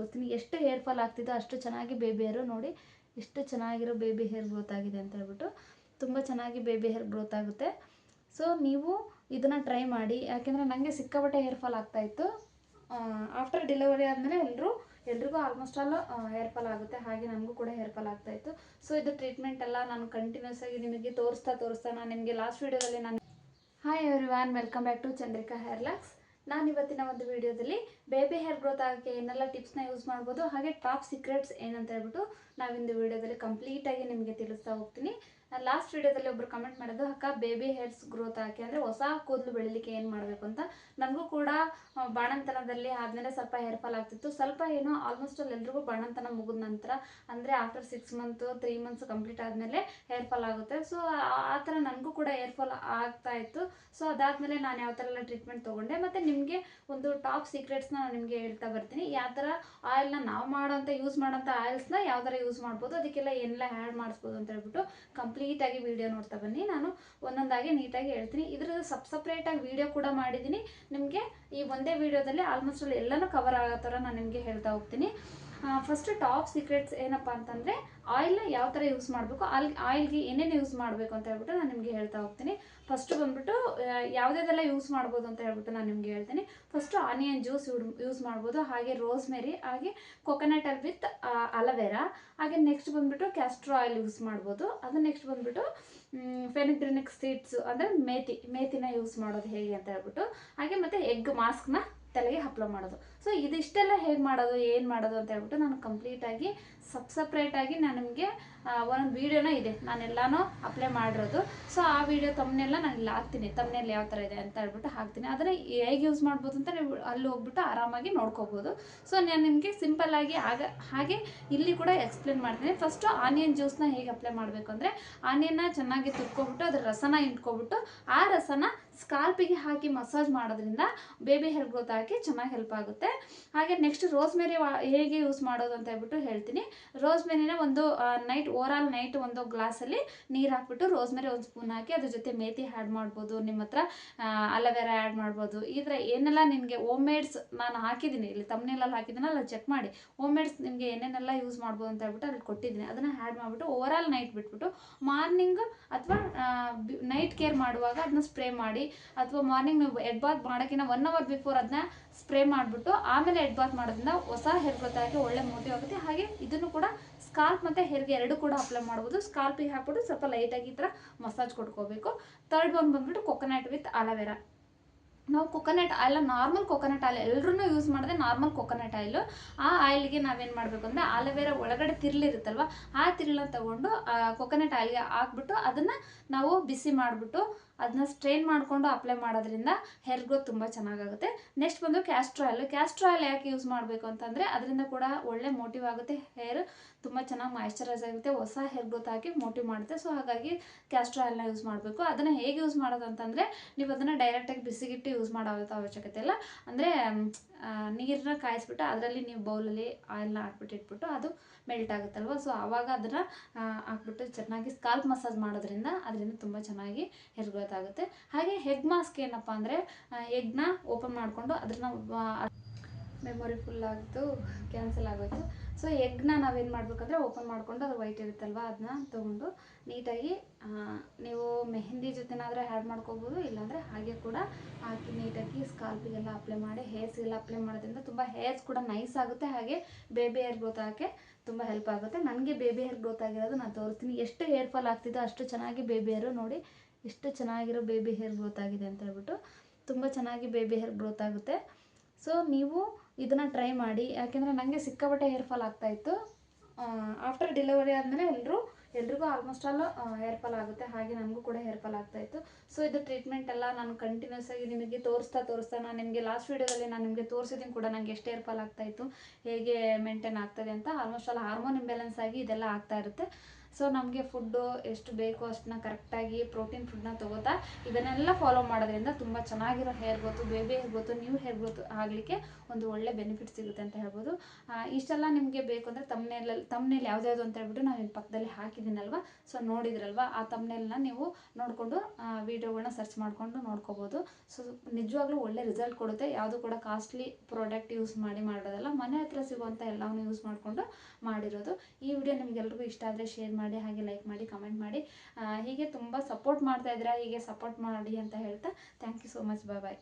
ತೋರಿಸ್ತೀನಿ. ಎಷ್ಟು hair fall ಆಗ್ತಿದೆ ಅಷ್ಟು ಚೆನ್ನಾಗಿ ಬೇಬಿ ಹೇರು ನೋಡಿ, ಎಷ್ಟು ಚೆನ್ನಾಗಿರೋ ಬೇಬಿ ಹೇರ್ ಗ್ರೋತ್ ಆಗಿದೆ ಅಂತ ಹೇಳ್ಬಿಟ್ಟು. ತುಂಬ ಚೆನ್ನಾಗಿ ಬೇಬಿ ಹೇರ್ ಗ್ರೋತ್ ಆಗುತ್ತೆ. ಸೊ ನೀವು ಇದನ್ನು ಟ್ರೈ ಮಾಡಿ. ಯಾಕೆಂದರೆ ನನಗೆ ಸಿಕ್ಕಾಪಟ್ಟೆ ಹೇರ್ ಫಾಲ್ ಆಗ್ತಾಯಿತ್ತು. ಆಫ್ಟರ್ ಡೆಲಿವರಿ ಆದಮೇಲೆ ಎಲ್ರಿಗೂ ಆಲ್ಮೋಸ್ಟ್ ಆಲ್ ಹೇರ್ ಫಾಲ್ ಆಗುತ್ತೆ. ಹಾಗೆ ನನಗೂ ಕೂಡ ಹೇರ್ ಫಾಲ್ ಆಗ್ತಾಯಿತ್ತು. ಸೊ ಇದು ಟ್ರೀಟ್ಮೆಂಟ್ ಎಲ್ಲ ನಾನು ಕಂಟಿನ್ಯೂಸ್ ಆಗಿ ನಿಮಗೆ ತೋರಿಸ್ತಾ ನಾನು ನಿಮಗೆ ಲಾಸ್ಟ್ ವೀಡಿಯೋದಲ್ಲಿ hi everyone, welcome back to Chandrika Hair Locks. ನಾನು ಇವತ್ತಿನ ಒಂದು ವಿಡಿಯೋದಲ್ಲಿ ಬೇಬಿ ಹೇರ್ ಗ್ರೋತ್ ಆಗೋಕ್ಕೆ ಏನೆಲ್ಲ ಟಿಪ್ಸ್ನ ಯೂಸ್ ಮಾಡ್ಬೋದು, ಹಾಗೆ ಟಾಪ್ ಸೀಕ್ರೆಟ್ಸ್ ಏನಂತ ಹೇಳ್ಬಿಟ್ಟು ನಾವಿಂದು ವಿಡಿಯೋದಲ್ಲಿ ಕಂಪ್ಲೀಟಾಗಿ ನಿಮಗೆ ತಿಳಿಸ್ತಾ ಹೋಗ್ತೀನಿ. ಲಾಸ್ಟ್ ವಿಡಿಯೋದಲ್ಲಿ ಒಬ್ರು ಕಮೆಂಟ್ ಮಾಡೋದು, ಅಕ್ಕ ಬೇಬಿ ಹೇರ್ಸ್ ಗ್ರೋತ್ ಆಗಿ ಅಂದರೆ ಹೊಸ ಕೂದಲು ಬೆಳಿಲಿಕ್ಕೆ ಏನು ಮಾಡಬೇಕು ಅಂತ. ನನಗೂ ಕೂಡ ಬಾಣಂತನದಲ್ಲಿ ಆದಮೇಲೆ ಸ್ವಲ್ಪ ಹೇರ್ ಫಾಲ್ ಆಗ್ತಿತ್ತು. ಸ್ವಲ್ಪ ಏನೋ ಆಲ್ಮೋಸ್ಟ್ ಅಲ್ಲಿ ಎಲ್ರಿಗೂ ಬಾಣಂತನ ಮುಗಿದ ನಂತರ ಅಂದರೆ ಆಫ್ಟರ್ 6 ಮಂತ್ 3 ಮಂತ್ಸ್ ಕಂಪ್ಲೀಟ್ ಆದಮೇಲೆ ಹೇರ್ ಫಾಲ್ ಆಗುತ್ತೆ. ಸೊ ಆ ಥರ ನನಗೂ ಕೂಡ ಹೇರ್ ಫಾಲ್ ಆಗ್ತಾ ಇತ್ತು. ಸೊ ಅದಾದಮೇಲೆ ನಾನು ಯಾವ ಥರ ಎಲ್ಲ ಟ್ರೀಟ್ಮೆಂಟ್ ತೊಗೊಂಡೆ, ಮತ್ತು ನಿಮಗೆ ಒಂದು ಟಾಪ್ ಸೀಕ್ರೆಟ್ಸ್ನ ನಾನು ನಿಮಗೆ ಹೇಳ್ತಾ ಬರ್ತೀನಿ. ಯಾವ ಥರ ಆಯಿಲ್ನ ನಾವು ಯೂಸ್ ಮಾಡೋಂಥ ಆಯಿಲ್ಸ್ನ ಯಾವ ಥರ ಯೂಸ್ ಮಾಡ್ಬೋದು, ಅದಕ್ಕೆಲ್ಲ ಏನೆಲ್ಲ ಆ್ಯಡ್ ಮಾಡಿಸ್ಬೋದು ಅಂತ ಹೇಳ್ಬಿಟ್ಟು ಕಂಪ್ಲೀಟಾಗಿ ವಿಡಿಯೋ ನೋಡ್ತಾ ಬನ್ನಿ. ನಾನು ಒಂದೊಂದಾಗಿ ನೀಟಾಗಿ ಹೇಳ್ತೀನಿ. ಇದ್ರ ಸಪ್ರೇಟಾಗಿ ವಿಡಿಯೋ ಕೂಡ ಮಾಡಿದ್ದೀನಿ. ನಿಮಗೆ ಈ ಒಂದೇ ವಿಡಿಯೋದಲ್ಲಿ ಆಲ್ಮೋಸ್ಟ್ ಅಲ್ಲಿ ಎಲ್ಲನೂ ಕವರ್ ಆಗೋ ಥರ ನಾನು ನಿಮಗೆ ಹೇಳ್ತಾ ಹೋಗ್ತೀನಿ. ಫಸ್ಟ್ ಟಾಪ್ ಸೀಕ್ರೆಟ್ಸ್ ಏನಪ್ಪ ಅಂತಂದರೆ, ಆಯಿಲ್ನ ಯಾವ ಥರ ಯೂಸ್ ಮಾಡಬೇಕು, ಆಯಿಲ್ಗೆ ಏನೇನು ಯೂಸ್ ಮಾಡಬೇಕು ಅಂತ ಹೇಳ್ಬಿಟ್ಟು ನಾನು ನಿಮಗೆ ಹೇಳ್ತಾ ಹೋಗ್ತೀನಿ. ಫಸ್ಟ್ ಬಂದ್ಬಿಟ್ಟು ಯಾವುದೆಲ್ಲ ಯೂಸ್ ಮಾಡ್ಬೋದು ಅಂತ ಹೇಳ್ಬಿಟ್ಟು ನಾನು ನಿಮಗೆ ಹೇಳ್ತೀನಿ. ಫಸ್ಟು ಆನಿಯನ್ ಜ್ಯೂಸ್ ಯೂಸ್ ಮಾಡ್ಬೋದು, ಹಾಗೆ ರೋಸ್ಮೆರಿ, ಹಾಗೆ ಕೊಕೊನಟ್ ಆಯಿಲ್ ವಿತ್ ಅಲೋವೆರಾ, ಹಾಗೆ ನೆಕ್ಸ್ಟ್ ಬಂದ್ಬಿಟ್ಟು ಕ್ಯಾಸ್ಟ್ರೋ ಆಯಿಲ್ ಯೂಸ್ ಮಾಡ್ಬೋದು. ಅದು ನೆಕ್ಸ್ಟ್ ಬಂದ್ಬಿಟ್ಟು ಫೆನಿಗ್ರೆನಿಕ್ ಸೀಡ್ಸ್ ಅಂದರೆ ಮೇಥಿನ ಯೂಸ್ ಮಾಡೋದು ಹೇಗೆ ಅಂತ ಹೇಳ್ಬಿಟ್ಟು, ಹಾಗೆ ಮತ್ತು ಎಗ್ ಮಾಸ್ಕ್ನ ತಲೆಗೆ ಅಪ್ಲೈ ಮಾಡೋದು. ಸೊ ಇದಿಷ್ಟೆಲ್ಲ ಹೇಗೆ ಮಾಡೋದು, ಏನು ಮಾಡೋದು ಅಂತ ಹೇಳ್ಬಿಟ್ಟು ನಾನು ಕಂಪ್ಲೀಟಾಗಿ ಸಪ್ರೇಟಾಗಿ ನಾನು ನಿಮಗೆ ಒಂದೊಂದು ವೀಡಿಯೋನ ಇದೆ, ನಾನೆಲ್ಲನೂ ಅಪ್ಲೈ ಮಾಡಿರೋದು. ಸೊ ಆ ವಿಡಿಯೋ ತಮ್ಮನೆಲ್ಲ ನಾನು ಇಲ್ಲಿ ಹಾಕ್ತೀನಿ, ತಮ್ಮನೆಲ್ಲ ಯಾವ ಥರ ಇದೆ ಅಂತ ಹೇಳ್ಬಿಟ್ಟು ಹಾಕ್ತೀನಿ. ಅದನ್ನು ಹೇಗೆ ಯೂಸ್ ಮಾಡ್ಬೋದು ಅಂತ ನೀವು ಅಲ್ಲಿ ಹೋಗ್ಬಿಟ್ಟು ಆರಾಮಾಗಿ ನೋಡ್ಕೋಬೋದು. ಸೊ ನಾನು ನಿಮಗೆ ಸಿಂಪಲ್ಲಾಗಿ ಹಾಗೆ ಇಲ್ಲಿ ಕೂಡ ಎಕ್ಸ್ಪ್ಲೇನ್ ಮಾಡ್ತೀನಿ. ಫಸ್ಟು ಆನಿಯನ್ ಜ್ಯೂಸ್ನ ಹೇಗೆ ಅಪ್ಲೈ ಮಾಡಬೇಕು ಅಂದರೆ, ಆನಿಯನ್ನ ಚೆನ್ನಾಗಿ ತುರ್ಕೊಬಿಟ್ಟು ಅದ್ರ ರಸನ ಇಂಟ್ಕೊಬಿಟ್ಟು ಆ ರಸನ ಸ್ಕಾಲ್ಪಿಗೆ ಹಾಕಿ ಮಸಾಜ್ ಮಾಡೋದ್ರಿಂದ ಬೇಬಿ ಹೇರ್ ಗ್ರೋತ್ ಆಗಿ ಚೆನ್ನಾಗಿ ಹೆಲ್ಪ್ ಆಗುತ್ತೆ. ಹಾಗೆ ನೆಕ್ಸ್ಟ್ ರೋಸ್ಮೆರಿ ಹೇಗೆ ಯೂಸ್ ಮಾಡೋದು ಅಂತ ಹೇಳ್ಬಿಟ್ಟು ಹೇಳ್ತೀನಿ. ರೋಸ್ಮೆರಿನ ಒಂದು ನೈಟ್ ಒಂದು ಗ್ಲಾಸಲ್ಲಿ ನೀರು ಹಾಕ್ಬಿಟ್ಟು ರೋಸ್ಮೆರಿ ಒಂದು ಸ್ಪೂನ್ ಹಾಕಿ ಅದ್ರ ಜೊತೆ ಮೇಥಿ ಆ್ಯಡ್ ಮಾಡ್ಬೋದು. ನಿಮ್ಮ ಹತ್ರ ಅಲೋವೆರಾ ಆ್ಯಡ್ ಮಾಡ್ಬೋದು. ಈ ಥರ ಏನೆಲ್ಲ ನಿಮಗೆ ಹೋಮ್ ಮೇಡ್ಸ್ ನಾನು ಹಾಕಿದ್ದೀನಿ, ಇಲ್ಲಿ ತಮ್ಮನೇಲಲ್ಲಿ ಹಾಕಿದ್ದೀನಲ್ಲ ಚೆಕ್ ಮಾಡಿ. ಹೋಮ್ ಮೇಡ್ಸ್ ನಿಮಗೆ ಏನೇನೆಲ್ಲ ಯೂಸ್ ಮಾಡ್ಬೋದು ಅಂತ ಹೇಳ್ಬಿಟ್ಟು ಅಲ್ಲಿ ಕೊಟ್ಟಿದ್ದೀನಿ. ಅದನ್ನು ಆ್ಯಡ್ ಮಾಡಿಬಿಟ್ಟು ಓವರಾಲ್ ನೈಟ್ ಬಿಟ್ಬಿಟ್ಟು ಮಾರ್ನಿಂಗ್ ಅಥವಾ ನೈಟ್ ಕೇರ್ ಮಾಡುವಾಗ ಅದನ್ನ ಸ್ಪ್ರೇ ಮಾಡಿ, ಅಥವಾ ಮಾರ್ನಿಂಗ್ ನೀವು ಹೆಡ್ ಬಾತ್ ಮಾಡೋಕ್ಕಿಂತ 1 hour ಬಿಫೋರ್ ಅದನ್ನ ಸ್ಪ್ರೇ ಮಾಡಿಬಿಟ್ಟು ಆಮೇಲೆ ಹೆಡ್ ಬಾತ್ ಮಾಡೋದ್ರಿಂದ ಹೊಸ ಹೇರ್ ಗ್ರೋತ್ ಆಗಿ ಒಳ್ಳೆ ಮೋಟಿವ್ ಆಗುತ್ತೆ. ಹಾಗೆ ಇದನ್ನು ಕೂಡ ಸ್ಕಾಲ್ಪ್ ಮತ್ತು ಹೇರ್ಗೆ ಎರಡು ಕೂಡ ಅಪ್ಲೈ ಮಾಡ್ಬೋದು. ಸ್ಕಾಲ್ಪಿಗೆ ಹಾಕ್ಬಿಟ್ಟು ಸ್ವಲ್ಪ ಲೈಟಾಗಿ ಈ ಥರ ಮಸಾಜ್ ಕೊಟ್ಕೋಬೇಕು. ಥರ್ಡ್ ಒನ್ ಬಂದ್ಬಿಟ್ಟು ಕೊಕೊನಟ್ ವಿತ್ ಅಲೋವೆರಾ. ನಾವು coconut oil, normal coconut oil ಎಲ್ಲರೂ ಯೂಸ್ ಮಾಡಿದೆ, ನಾರ್ಮಲ್ ಕೊಕೊನಟ್ ಆಯಿಲು. ಆ ಆಯಿಲ್ಗೆ ನಾವೇನು ಮಾಡಬೇಕು ಅಂದರೆ, ಅಲೋವೆರಾ ಒಳಗಡೆ ತಿರ್ಲಿರುತ್ತಲ್ವ, ಆ ತಿರುಳನ್ನ ತೊಗೊಂಡು ಕೊಕೊನಟ್ ಆಯಿಲ್ಗೆ ಹಾಕ್ಬಿಟ್ಟು ಅದನ್ನು ನಾವು ಬಿಸಿ ಮಾಡಿಬಿಟ್ಟು ಅದನ್ನ ಸ್ಟ್ರೈನ್ ಮಾಡಿಕೊಂಡು ಅಪ್ಲೈ ಮಾಡೋದ್ರಿಂದ ಹೇರ್ ಗ್ರೋತ್ ತುಂಬ ಚೆನ್ನಾಗಾಗುತ್ತೆ. ನೆಕ್ಸ್ಟ್ ಬಂದು ಕ್ಯಾಸ್ಟ್ರೋ ಆಯಿಲ್ ಯಾಕೆ ಯೂಸ್ ಮಾಡಬೇಕು ಅಂತಂದರೆ, ಅದರಿಂದ ಕೂಡ ಒಳ್ಳೆ ಮೋಟಿವ್ ಆಗುತ್ತೆ, ಹೇರ್ ತುಂಬ ಚೆನ್ನಾಗಿ ಮಾಯ್ಶ್ಚರೈಸ್ ಆಗುತ್ತೆ, ಹೊಸ ಹೇರ್ ಗ್ರೋತ್ ಆಗಿ ಮೋಟಿವ್ ಮಾಡುತ್ತೆ. ಸೊ ಹಾಗಾಗಿ ಕ್ಯಾಸ್ಟ್ರೋ ಆಯಿಲ್ನ ಯೂಸ್ ಮಾಡಬೇಕು. ಅದನ್ನು ಹೇಗೆ ಯೂಸ್ ಮಾಡೋದು ಅಂತಂದರೆ, ನೀವು ಅದನ್ನು ಡೈರೆಕ್ಟಾಗಿ ಬಿಸಿಗಿಟ್ಟು ಯೂಸ್ ಮಾಡೋ ಅವಶ್ಯಕತೆ ಇಲ್ಲ. ಅಂದರೆ ನೀರನ್ನ ಕಾಯಿಸ್ಬಿಟ್ಟು ಅದರಲ್ಲಿ ನೀವು ಬೌಲಲ್ಲಿ ಆಯಿಲ್ನ ಇಟ್ಬಿಟ್ಟು ಅದು ಮೆಲ್ಟ್ ಆಗುತ್ತಲ್ವ, ಸೊ ಆವಾಗ ಅದನ್ನು ಹಾಕ್ಬಿಟ್ಟು ಚೆನ್ನಾಗಿ ಸ್ಕಾಲ್ಪ್ ಮಸಾಜ್ ಮಾಡೋದ್ರಿಂದ ಅದರಿಂದ ತುಂಬ ಚೆನ್ನಾಗಿ ಹೇರ್ ಗ್ರೋತ್ ಆಗುತ್ತೆ. ಹಾಗೆ ಎಗ್ ಮಾಸ್ಕ್ ಏನಪ್ಪ ಅಂದರೆ, ಎಗ್ನ ಓಪನ್ ಮಾಡಿಕೊಂಡು ಅದನ್ನ ಮೆಮೊರಿ ಫುಲ್ ಆಗಿತ್ತು, ಕ್ಯಾನ್ಸಲ್ ಆಗೋಯ್ತು. ಸೊ ಎಗ್ನ ನಾವೇನು ಮಾಡಬೇಕಂದ್ರೆ, ಓಪನ್ ಮಾಡಿಕೊಂಡು ಅದು ವೈಟ್ ಇರುತ್ತಲ್ವ ಅದನ್ನ ತೊಗೊಂಡು ನೀಟಾಗಿ ನೀವು ಮೆಹಂದಿ ಜೊತೆನಾದರೆ ಆ್ಯಡ್ ಮಾಡ್ಕೋಬೋದು, ಇಲ್ಲಾಂದರೆ ಹಾಗೆ ಕೂಡ ಹಾಕಿ ನೀಟಾಗಿ ಸ್ಕಾಲ್ಪಿಗೆಲ್ಲ ಅಪ್ಲೈ ಮಾಡಿ ಹೇರ್ಸ್ಗೆಲ್ಲ ಅಪ್ಲೈ ಮಾಡೋದ್ರಿಂದ ತುಂಬ ಹೇರ್ಸ್ ಕೂಡ ನೈಸ್ ಆಗುತ್ತೆ. ಹಾಗೆ ಬೇಬಿ ಹೇರ್ ಗ್ರೋತ್ ಆಗೋಕ್ಕೆ ತುಂಬ ಹೆಲ್ಪ್ ಆಗುತ್ತೆ. ನನಗೆ ಬೇಬಿ ಹೇರ್ ಗ್ರೋತ್ ಆಗಿರೋದು ನಾನು ತೋರಿಸ್ತೀನಿ. ಎಷ್ಟು ಹೇರ್ ಫಾಲ್ ಆಗ್ತಿದ್ದೋ ಅಷ್ಟು ಚೆನ್ನಾಗಿ ಬೇಬಿ ಹೇರು ನೋಡಿ, ಎಷ್ಟು ಚೆನ್ನಾಗಿರೋ ಬೇಬಿ ಹೇರ್ ಗ್ರೋತ್ ಆಗಿದೆ ಅಂತ ಹೇಳ್ಬಿಟ್ಟು. ತುಂಬ ಚೆನ್ನಾಗಿ ಬೇಬಿ ಹೇರ್ ಗ್ರೋತ್ ಆಗುತ್ತೆ. ಸೊ ನೀವು ಇದನ್ನು ಟ್ರೈ ಮಾಡಿ. ಯಾಕೆಂದರೆ ನನಗೆ ಸಿಕ್ಕಾಪಟ್ಟೆ ಹೇರ್ ಫಾಲ್ ಆಗ್ತಾಯಿತ್ತು. ಆಫ್ಟರ್ ಡೆಲಿವರಿ ಆದಮೇಲೆ ಎಲ್ರಿಗೂ ಆಲ್ಮೋಸ್ಟ್ ಆಲ್ ಹೇರ್ ಫಾಲ್ ಆಗುತ್ತೆ. ಹಾಗೆ ನನಗೂ ಕೂಡ ಹೇರ್ ಫಾಲ್ ಆಗ್ತಾಯಿತ್ತು. ಸೊ ಇದು ಟ್ರೀಟ್ಮೆಂಟ್ ಎಲ್ಲ ನಾನು ಕಂಟಿನ್ಯೂಸ್ ಆಗಿ ನಿಮಗೆ ತೋರಿಸ್ತಾ ನಾನು ನಿಮಗೆ ಲಾಸ್ಟ್ ವೀಡಿಯೋದಲ್ಲಿ ನಾನು ನಿಮಗೆ ತೋರಿಸಿದ್ದೀನಿ ಕೂಡ, ನನಗೆ ಎಷ್ಟು ಹೇರ್ ಫಾಲ್ ಆಗ್ತಾಯಿತ್ತು, ಹೇಗೆ ಮೇಂಟೈನ್ ಆಗ್ತದೆ ಅಂತ. ಆಲ್ಮೋಸ್ಟ್ ಆಲ್ ಹಾರ್ಮೋನ್ ಇಂಬ್ಯಾಲೆನ್ಸ್ ಆಗಿ ಇದೆಲ್ಲ ಆಗ್ತಾ ಇರುತ್ತೆ. ಸೊ ನಮಗೆ ಫುಡ್ಡು ಎಷ್ಟು ಬೇಕೋ ಅಷ್ಟನ್ನ ಕರೆಕ್ಟಾಗಿ ಪ್ರೋಟೀನ್ ಫುಡ್ನ ತೊಗೋತಾ ಇದನ್ನೆಲ್ಲ ಫಾಲೋ ಮಾಡೋದ್ರಿಂದ ತುಂಬ ಚೆನ್ನಾಗಿರೋ hair growth, baby hair growth, new hair growth ಆಗಲಿಕ್ಕೆ ಒಂದು ಒಳ್ಳೆ ಬೆನಿಫಿಟ್ ಸಿಗುತ್ತೆ ಅಂತ ಹೇಳ್ಬೋದು. ಇಷ್ಟೆಲ್ಲ ನಿಮಗೆ ಬೇಕು ಅಂದರೆ ತಮ್ನೇಲ್ ಯಾವ್ದು ಅಂತ ಹೇಳ್ಬಿಟ್ಟು ನಾನು ಇಲ್ಲಿ ಪಕ್ಕದಲ್ಲಿ ಹಾಕಿದ್ದೀನಲ್ವ, ಸೊ ನೋಡಿದ್ರಲ್ವ, ಆ ತಮ್ನೇಲ್ನ ನೀವು ನೋಡಿಕೊಂಡು ವೀಡಿಯೋಗಳನ್ನ ಸರ್ಚ್ ಮಾಡಿಕೊಂಡು ನೋಡ್ಕೋಬೋದು. ಸೊ ನಿಜವಾಗ್ಲೂ ಒಳ್ಳೆ ರಿಸಲ್ಟ್ ಕೊಡುತ್ತೆ. ಯಾವುದು ಕೂಡ ಕಾಸ್ಟ್ಲಿ ಪ್ರಾಡಕ್ಟ್ ಯೂಸ್ ಮಾಡೋದಲ್ಲ, ಮನೆ ಹತ್ರ ಸಿಗುವಂಥ ಎಲ್ಲವನ್ನು ಯೂಸ್ ಮಾಡಿಕೊಂಡು ಮಾಡಿರೋದು. ಈ ವಿಡಿಯೋ ನಿಮಗೆಲ್ರಿಗೂ ಇಷ್ಟ ಆದರೆ ಶೇರ್ ಮಾಡಿ, ಹಾಗೆ ಲೈಕ್ ಮಾಡಿ, ಕಮೆಂಟ್ ಮಾಡಿ. ಹೀಗೆ ತುಂಬ ಸಪೋರ್ಟ್ ಮಾಡ್ತಾ ಇದ್ದೀರಾ, ಹೀಗೆ ಸಪೋರ್ಟ್ ಮಾಡಿ ಅಂತ ಹೇಳ್ತಾ thank you so much. Bye.